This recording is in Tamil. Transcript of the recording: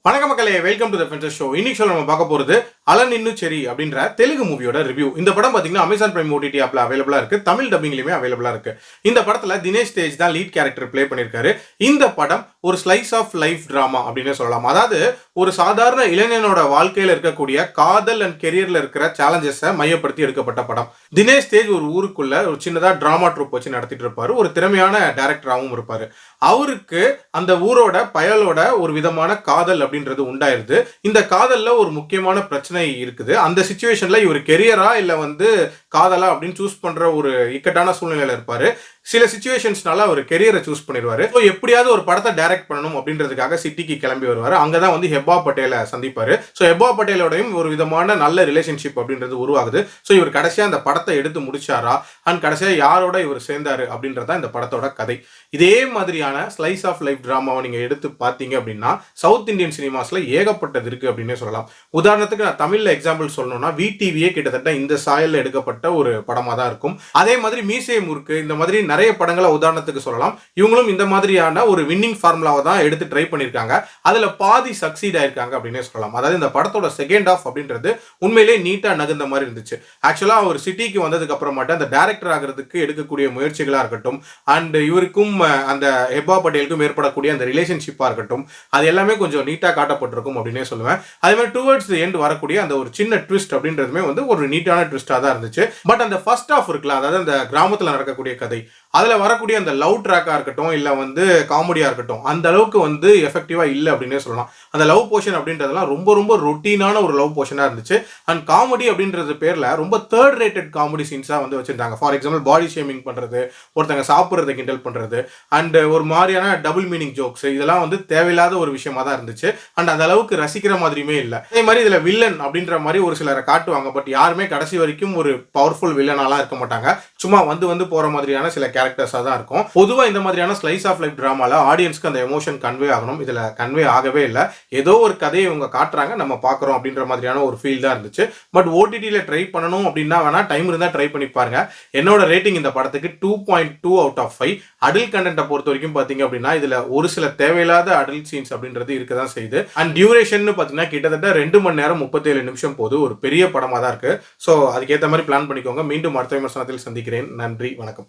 வணக்கம் மக்களே, welcome to the fences show. இன்னைக்கு நம்ம பார்க்க போறது அலன் இன்னு செரி அப்படின்ற தெலுங்கு மூவியோட ரிவ்யூ. இந்த படம் பாத்தீங்கன்னா அமேசான் பிரைம் ஓடிடி ஆப்ல அவைலபிளா இருக்கு, தமிழ் டப்பிங்லயுமே அவைலபிளா இருக்கு. இந்த படத்துல தினேஷ் தேஜ் தான் லீட் கேரக்டர் பிளே பண்ணிருக்காரு. இந்த படம் ஒரு ஸ்லைஸ் ஆஃப் லைஃப் டிராமா அப்படின்னு சொல்லலாம். அதாவது ஒரு சாதாரண இளைஞனோட வாழ்க்கையில இருக்கக்கூடிய காதல் அண்ட் கெரியர்ல இருக்கிற சேலஞ்சஸை மையப்படுத்தி எடுக்கப்பட்ட படம். தினேஷ் தேஜ் ஒரு ஊருக்குள்ள ஒரு சின்னதா டிராமா ட்ரூப் வச்சு நடத்திட்டு இருப்பாரு. ஒரு திறமையான டைரக்டராகவும் இருப்பாரு. அவருக்கு அந்த ஊரோட பயலோட ஒரு விதமான காதல் அப்படின்றது உண்டாயிருது. இந்த காதல்ல ஒரு முக்கியமான பிரச்சனை இருக்குது. அந்த சிச்சுவேஷன்ல இவர் கெரியரா இல்ல காதலா அப்படின்னு சூஸ் பண்ற ஒரு இக்கட்டான சூழ்நிலையில இருப்பாரு. சில சிச்சுவேஷன்ஸ்னால அவர் கெரியரை சூஸ் பண்ணிடுவாரு. ஸோ எப்படியாவது ஒரு படத்தை டைரக்ட் பண்ணணும் அப்படின்றதுக்காக சிட்டிக்கு கிளம்பி வருவாரு. அங்கதான் ஹெப்பா பட்டேலை சந்திப்பாரு. ஸோ ஹெப்பா பட்டேலோடையும் ஒரு விதமான நல்ல ரிலேஷன்ஷிப் அப்படின்றது உருவாகுது. ஸோ இவர் கடைசியா அந்த படத்தை எடுத்து முடிச்சாரா அண்ட் கடைசியா யாரோட இவர் சேர்ந்தாரு அப்படின்றத இந்த படத்தோட கதை. இதே மாதிரியான ஸ்லைஸ் ஆஃப் லைஃப் டிராமாவை நீங்க எடுத்து பார்த்தீங்க அப்படின்னா சவுத் இந்தியன் சினிமாஸ்ல ஏகப்பட்டது இருக்கு அப்படின்னே சொல்லலாம். உதாரணத்துக்கு நான் தமிழ்ல எக்ஸாம்பிள் சொல்லணும்னா விடிவியே கிட்டத்தட்ட இந்த சாயல்ல எடுக்கப்பட்ட ஒரு படமா தான் இருக்கும். அதே மாதிரி மீசை முறுக்கு, இந்த மாதிரி நிறைய படங்களை உதாரணத்துக்கு சொல்லலாம். இவங்களும் இந்த மாதிரியான ஒரு வின்னிங் ஃபார்முலாவை தான் எடுத்து ட்ரை பண்ணிருக்காங்க. அதுல பாதி சக்சீட் ஆயிருக்காங்க அப்படின்னே சொல்லலாம். அதாவது இந்த படத்தோட செகண்ட் ஆஃப் அப்படின்றது உண்மையிலே நீட்டா நகர்ந்த மாதிரி இருந்துச்சு. ஆக்சுவலா ஒரு சிட்டிக்கு வந்ததுக்கு அப்புறமாட்ட அந்த டைரக்டர் ஆகிறதுக்கு எடுக்கக்கூடிய முயற்சிகளா இருக்கட்டும் அண்ட் இவருக்கும் அந்த ஹெப்பா பட்டேலுக்கும் ஏற்படக்கூடிய அந்த ரிலேஷன்ஷிப்பா இருக்கட்டும், அது எல்லாமே கொஞ்சம் நீட்டா காட்டப்பட்டிருக்கும் அப்படின்னே சொல்லுவேன். அதே மாதிரி டுவர்ட்ஸ் தி எண்ட் வரக்கூடிய அந்த ஒரு சின்ன ட்விஸ்ட் அப்படின்றதுமே ஒரு நீட்டான ட்விஸ்டா தான் இருந்துச்சு. பட் அந்த ஃபர்ஸ்ட் ஆஃப் இருக்குல்ல, அதாவது அந்த கிராமத்துல நடக்கக்கூடிய கதை, அதுல வரக்கூடிய அந்த லவ் ட்ராக்கா இருக்கட்டும் இல்ல காமெடியா இருக்கட்டும், அந்த அளவுக்கு எஃபெக்டிவா இல்லை அப்படின்னே சொல்லலாம். அந்த லவ் போர்ஷன் அப்படின்றதெல்லாம் ரொம்ப ரொம்ப ரொட்டீனான ஒரு லவ் போர்ஷனா இருந்துச்சு. அண்ட் காமெடி அப்படின்றது பேர்ல ரொம்ப தேர்ட் ரேட்டட் காமெடி சீன்ஸா வச்சிருந்தாங்க. ஃபார் எக்ஸாம்பிள் பாடி ஷேமிங் பண்றது, ஒருத்தங்க சாப்பிட்றதை கிண்டல் பண்றது அண்ட் ஒரு மாதிரியான டபுள் மீனிங் ஜோக்ஸ், இதெல்லாம் தேவையில்லாத ஒரு விஷயமா தான் இருந்துச்சு. அண்ட் அந்த அளவுக்கு ரசிக்கிற மாதிரியுமே இல்லை. அதே மாதிரி இதுல வில்லன் அப்படின்ற மாதிரி ஒரு சிலரை காட்டுவாங்க. பட் யாருமே கடைசி வரைக்கும் ஒரு பவர்ஃபுல் வில்லனாலாம் இருக்க மாட்டாங்க. சும்மா வந்து போற மாதிரியான சில கேரக்டர்ஸா தான் இருக்கும். பொதுவா இந்த மாதிரியான ஸ்லைஸ் ஆஃப் லைஃப் டிராமால ஆடியன்ஸ்க்கு அந்த எமோஷன் கன்வே ஆகணும். இதுல கன்வே ஆகவே இல்லை. ஏதோ ஒரு கதையை இவங்க காட்டுறாங்க, நம்ம பாக்குறோம் அப்படின்ற மாதிரியான ஒரு ஃபீல் தான் இருந்துச்சு. பட் ஓடிடியில ட்ரை பண்ணணும் அப்படின்னா வேணா டைம் இருந்தா ட்ரை பண்ணி பாருங்க. என்னோட ரேட்டிங் இந்த படத்துக்கு 2.2 அவுட் ஆஃப் 5. அடல்ட் கண்டென்ட்டை பொறுத்த வரைக்கும் பாத்தீங்க அப்படின்னா இதுல ஒரு சில தேவையில்லாத அடல்ட் சீன்ஸ் அப்படின்றது இருக்கதான் செய்யுது. அண்ட் டியூரேஷன் பாத்தீங்கன்னா கிட்டத்தட்ட 2 மணி நேரம் 37 நிமிஷம் போது ஒரு பெரிய படமா தான் இருக்கு. ஸோ அதுக்கேற்ற மாதிரி பிளான் பண்ணிக்கோங்க. மீண்டும் அடுத்த விமர்சனத்தில் சந்திக்கிறேன். நன்றி, வணக்கம்.